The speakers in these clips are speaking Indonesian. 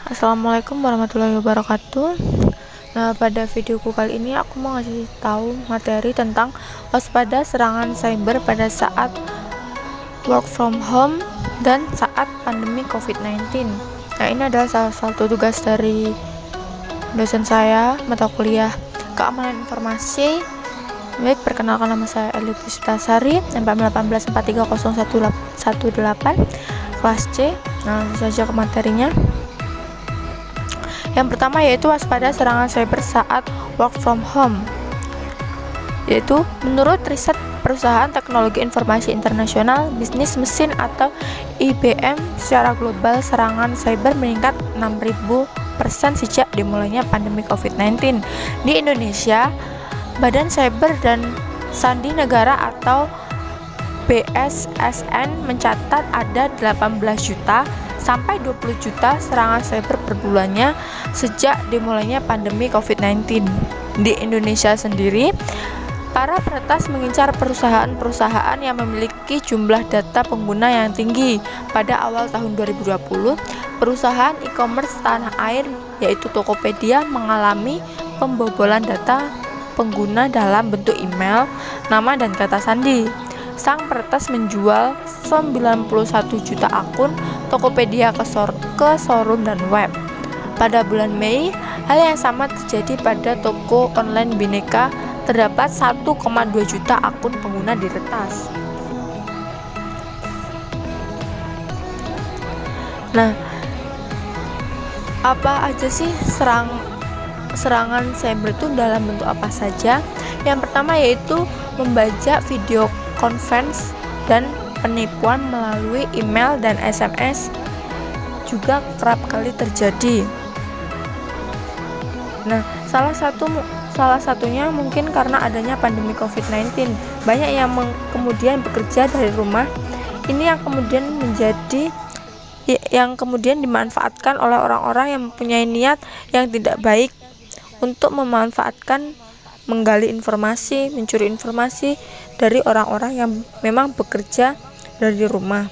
Assalamualaikum warahmatullahi wabarakatuh. Nah, pada videoku kali ini aku mau ngasih tahu materi tentang waspada serangan cyber pada saat work from home dan saat pandemi COVID-19. Nah, ini adalah salah satu tugas dari dosen saya mata kuliah Keamanan Informasi. Baik, perkenalkan, nama saya Eli Puspitasari, NPM 18430118, kelas C. Nah, langsung saja ke materinya. Yang pertama yaitu waspada serangan cyber saat work from home. Yaitu menurut riset perusahaan teknologi informasi internasional bisnis mesin atau IBM, secara global serangan cyber meningkat 6.000% sejak dimulainya pandemi COVID-19. Di Indonesia, Badan Cyber dan Sandi Negara atau BSSN mencatat ada 18 juta sampai 20 juta serangan cyber per bulannya sejak dimulainya pandemi COVID-19. Di Indonesia sendiri, para peretas mengincar perusahaan-perusahaan yang memiliki jumlah data pengguna yang tinggi. Pada awal tahun 2020, perusahaan e-commerce tanah air yaitu Tokopedia mengalami pembobolan data pengguna dalam bentuk email, nama, dan kata sandi. Sang peretas menjual 91 juta akun Tokopedia ke showroom dan web. Pada bulan Mei, hal yang sama terjadi pada toko online Bineka. Terdapat 1,2 juta akun pengguna diretas. Nah, apa aja sih serangan cyber itu dalam bentuk apa saja? Yang pertama yaitu membajak video conference dan penipuan melalui email dan SMS juga kerap kali terjadi. Nah, salah satunya mungkin karena adanya pandemi COVID-19. Banyak yang kemudian bekerja dari rumah. Ini yang kemudian dimanfaatkan oleh orang-orang yang mempunyai niat yang tidak baik untuk menggali informasi, mencuri informasi dari orang-orang yang memang bekerja dari rumah.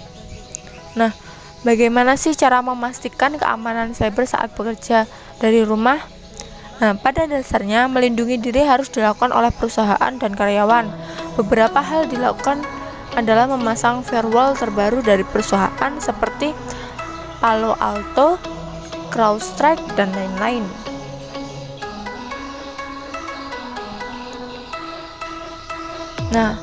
Nah, bagaimana sih cara memastikan keamanan cyber saat bekerja dari rumah? Nah, pada dasarnya melindungi diri harus dilakukan oleh perusahaan dan karyawan. Beberapa hal dilakukan adalah memasang firewall terbaru dari perusahaan seperti Palo Alto, CrowdStrike, dan lain-lain. Nah,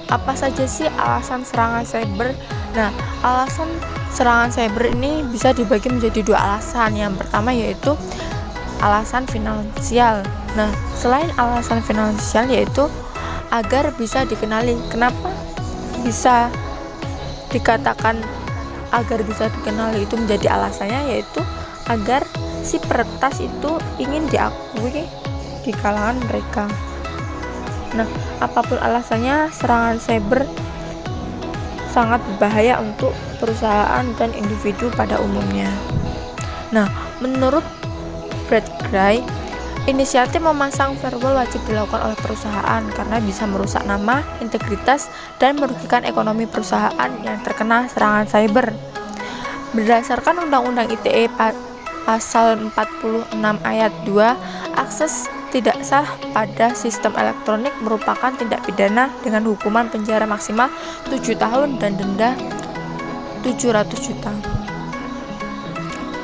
apa saja sih alasan serangan cyber? Nah, alasan serangan cyber ini bisa dibagi menjadi dua alasan. Yang pertama yaitu alasan finansial. Nah, selain alasan finansial yaitu agar bisa dikenali. Kenapa bisa dikatakan agar bisa dikenali itu menjadi alasannya, yaitu agar si peretas itu ingin diakui di kalangan mereka. Nah, apapun alasannya, serangan cyber sangat berbahaya untuk perusahaan dan individu pada umumnya. Nah, menurut Brad Gray, inisiatif memasang firewall wajib dilakukan oleh perusahaan karena bisa merusak nama, integritas, dan merugikan ekonomi perusahaan yang terkena serangan cyber. Berdasarkan Undang-Undang ITE Pasal 46 Ayat 2, akses tidak sah pada sistem elektronik merupakan tindak pidana dengan hukuman penjara maksimal 7 tahun dan denda 700 juta.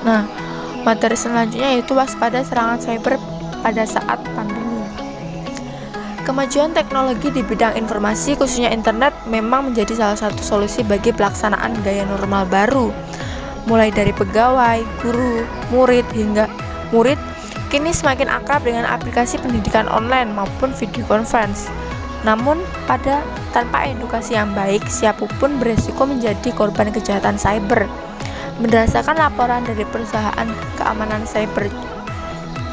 Nah, materi selanjutnya yaitu waspada serangan cyber pada saat pandemi. Kemajuan teknologi di bidang informasi, khususnya internet, memang menjadi salah satu solusi bagi pelaksanaan gaya normal baru. Mulai dari pegawai, guru, murid, hingga murid kini semakin akrab dengan aplikasi pendidikan online maupun video conference. Namun, tanpa edukasi yang baik, siapapun beresiko menjadi korban kejahatan cyber. Berdasarkan laporan dari perusahaan keamanan cyber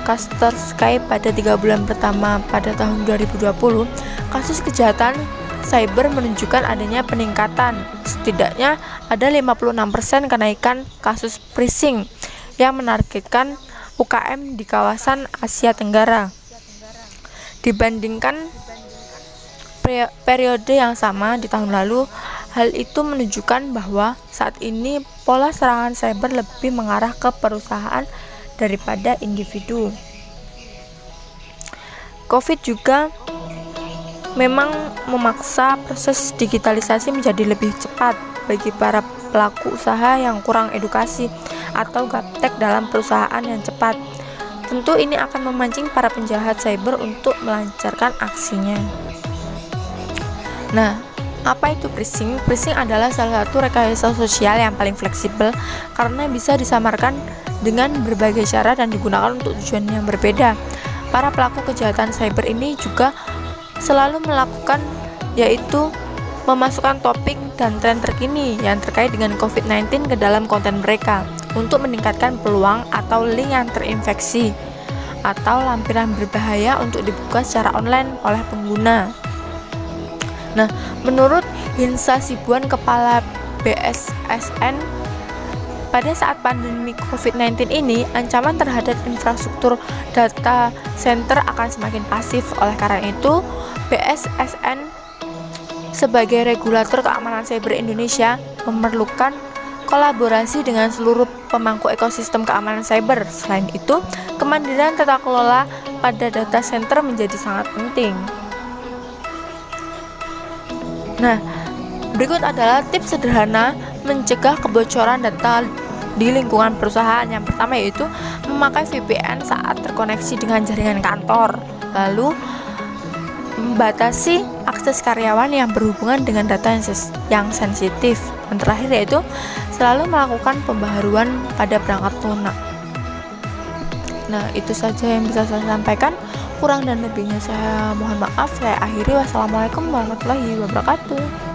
Kaspersky pada 3 bulan pertama pada tahun 2020, kasus kejahatan cyber menunjukkan adanya peningkatan. Setidaknya ada 56% kenaikan kasus phishing yang menargetkan UKM di kawasan Asia Tenggara dibandingkan periode yang sama di tahun lalu. Hal itu menunjukkan bahwa saat ini pola serangan cyber lebih mengarah ke perusahaan daripada individu. COVID juga memang memaksa proses digitalisasi menjadi lebih cepat bagi para pelaku usaha yang kurang edukasi atau gaptek dalam perusahaan yang cepat. Tentu ini akan memancing para penjahat cyber untuk melancarkan aksinya. Nah, apa itu phishing? Phishing adalah salah satu rekayasa sosial yang paling fleksibel karena bisa disamarkan dengan berbagai cara dan digunakan untuk tujuan yang berbeda. Para pelaku kejahatan cyber ini juga selalu melakukan yaitu memasukkan topik dan tren terkini yang terkait dengan COVID-19 ke dalam konten mereka untuk meningkatkan peluang atau link yang terinfeksi atau lampiran berbahaya untuk dibuka secara online oleh pengguna. Nah, menurut Hinsa Sibuan, Kepala BSSN, pada saat pandemi COVID-19 ini, ancaman terhadap infrastruktur data center akan semakin pasif. Oleh karena itu, BSSN sebagai regulator keamanan cyber Indonesia memerlukan kolaborasi dengan seluruh pemangku ekosistem keamanan cyber. Selain itu, kemandirian tata kelola pada data center menjadi sangat penting. Nah, berikut adalah tips sederhana mencegah kebocoran data di lingkungan perusahaan. Yang pertama yaitu memakai VPN saat terkoneksi dengan jaringan kantor. Lalu, membatasi akses karyawan yang berhubungan dengan data yang sensitif. Yang terakhir yaitu selalu melakukan pembaharuan pada perangkat lunak. Nah, itu saja yang bisa saya sampaikan. Kurang dan lebihnya saya mohon maaf. Saya akhiri. Wassalamualaikum warahmatullahi wabarakatuh.